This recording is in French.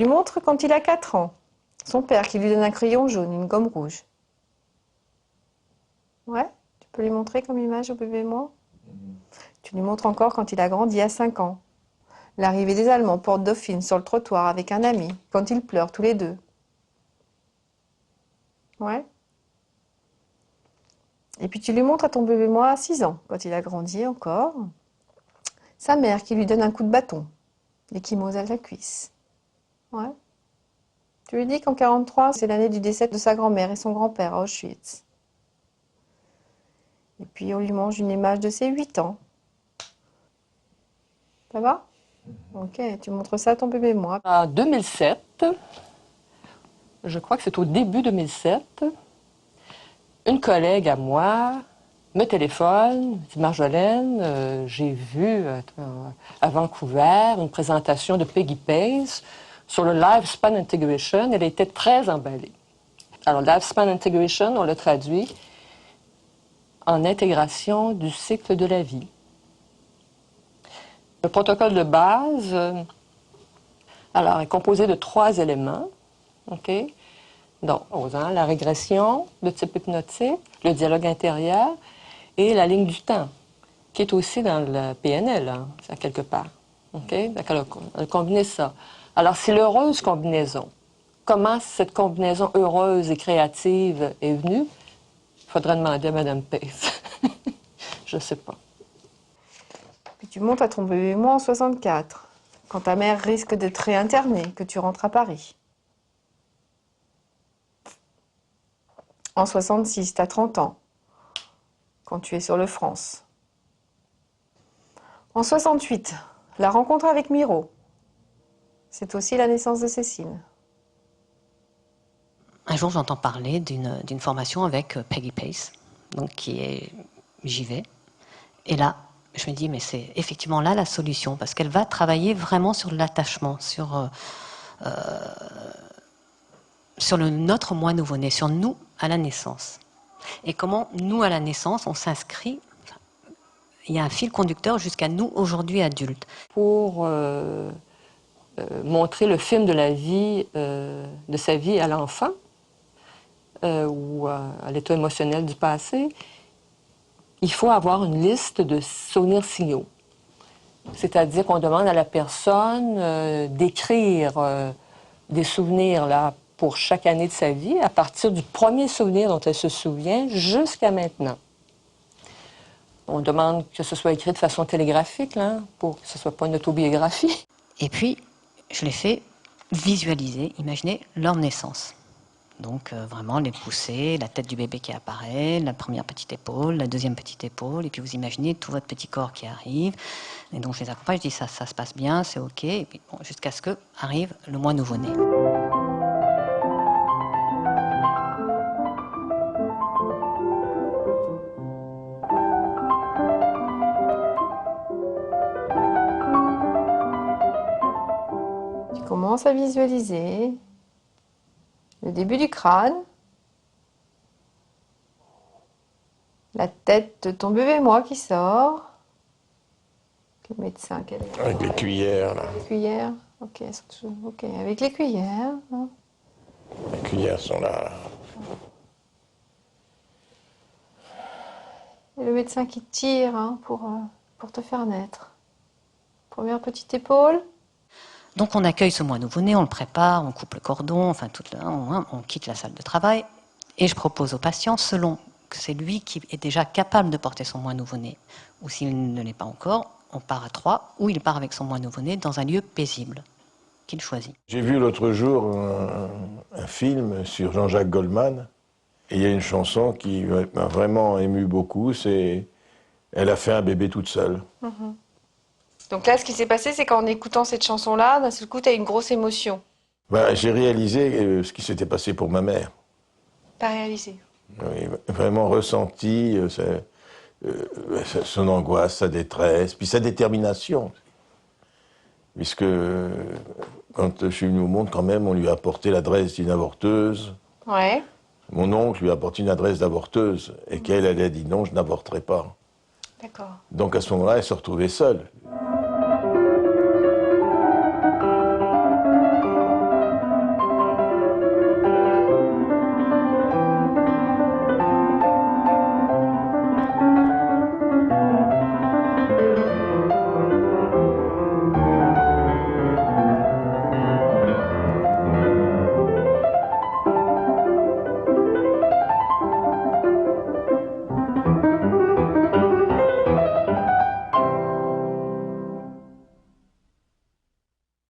lui montres quand il a 4 ans. Son père qui lui donne un crayon jaune, une gomme rouge. Ouais, tu peux lui montrer comme image au bébé moi. Tu lui montres encore quand il a grandi à 5 ans. L'arrivée des Allemands porte Dauphine sur le trottoir avec un ami, quand ils pleurent tous les deux. Ouais. Et puis tu lui montres à ton bébé moi à 6 ans, quand il a grandi encore. Sa mère qui lui donne un coup de bâton, l'échymose à la cuisse. Ouais. Tu lui dis qu'en 43, c'est l'année du décès de sa grand-mère et son grand-père à Auschwitz. Et puis on lui montre une image de ses 8 ans. Ça va? Ok, tu montres ça à ton bébé moi. En 2007, je crois que c'est au début 2007, une collègue à moi me téléphone, dit Marjolaine, j'ai vu à Vancouver une présentation de Peggy Pace sur le Lifespan Integration. Elle était très emballée. Alors, Lifespan Integration, on l'a traduit en intégration du cycle de la vie. Le protocole de base, alors, est composé de 3 éléments. OK? Donc, la régression de type hypnotique, le dialogue intérieur et la ligne du temps, qui est aussi dans le PNL, hein, à quelque part. OK? Donc, elle a combiné ça. Alors, c'est l'heureuse combinaison. Comment cette combinaison heureuse et créative est venue? Il faudrait demander à Mme Pace. Je ne sais pas. Puis tu montes à ton bébé moi en 64, quand ta mère risque de te réinterner, que tu rentres à Paris. En 66, tu as 30 ans, quand tu es sur le France. En 68, la rencontre avec Miro. C'est aussi la naissance de Cécile. Un jour, j'entends parler d'une formation avec Peggy Pace, donc j'y vais. Et là, je me dis, mais c'est effectivement là la solution, parce qu'elle va travailler vraiment sur l'attachement, sur notre moi nouveau-né, sur nous à la naissance. Et comment nous à la naissance, on s'inscrit, il y a un fil conducteur jusqu'à nous aujourd'hui adultes. Pour montrer le film de la vie, de sa vie à l'enfant, ou à l'état émotionnel du passé, il faut avoir une liste de souvenirs signaux. C'est-à-dire qu'on demande à la personne d'écrire des souvenirs là, pour chaque année de sa vie, à partir du premier souvenir dont elle se souvient jusqu'à maintenant. On demande que ce soit écrit de façon télégraphique, là, pour que ce ne soit pas une autobiographie. Et puis, je les fais visualiser, imaginer leur naissance. Donc vraiment les pousser, la tête du bébé qui apparaît, la première petite épaule, la deuxième petite épaule, et puis vous imaginez tout votre petit corps qui arrive. Et donc je les accompagne, je dis ça se passe bien, c'est ok, et puis bon, jusqu'à ce que arrive le moi nouveau-né. Tu commences à visualiser le début du crâne, la tête de ton bébé moi qui sort. Le médecin, quel est... Avec les cuillères, là. Les cuillères, ok, ok, avec les cuillères. Hein. Les cuillères sont là. Et le médecin qui tire hein, pour te faire naître. Première petite épaule. Donc on accueille ce moi nouveau-né, on le prépare, on coupe le cordon, enfin on quitte la salle de travail. Et je propose au patient, selon que c'est lui qui est déjà capable de porter son moi nouveau-né, ou s'il ne l'est pas encore, on part à 3, ou il part avec son moi nouveau-né dans un lieu paisible, qu'il choisit. J'ai vu l'autre jour un film sur Jean-Jacques Goldman, et il y a une chanson qui m'a vraiment ému beaucoup, c'est « Elle a fait un bébé toute seule ». Donc là, ce qui s'est passé, c'est qu'en écoutant cette chanson-là, d'un seul coup, tu as une grosse émotion. Ben, j'ai réalisé ce qui s'était passé pour ma mère. Pas réalisé. Oui, vraiment ressenti son angoisse, sa détresse, puis sa détermination. Puisque quand je suis venu au monde, quand même, on lui a apporté l'adresse d'une avorteuse. Ouais. Mon oncle lui a apporté une adresse d'avorteuse, et qu'elle, elle a dit non, je n'avorterai pas. D'accord. Donc à ce moment-là, elle se retrouvait seule.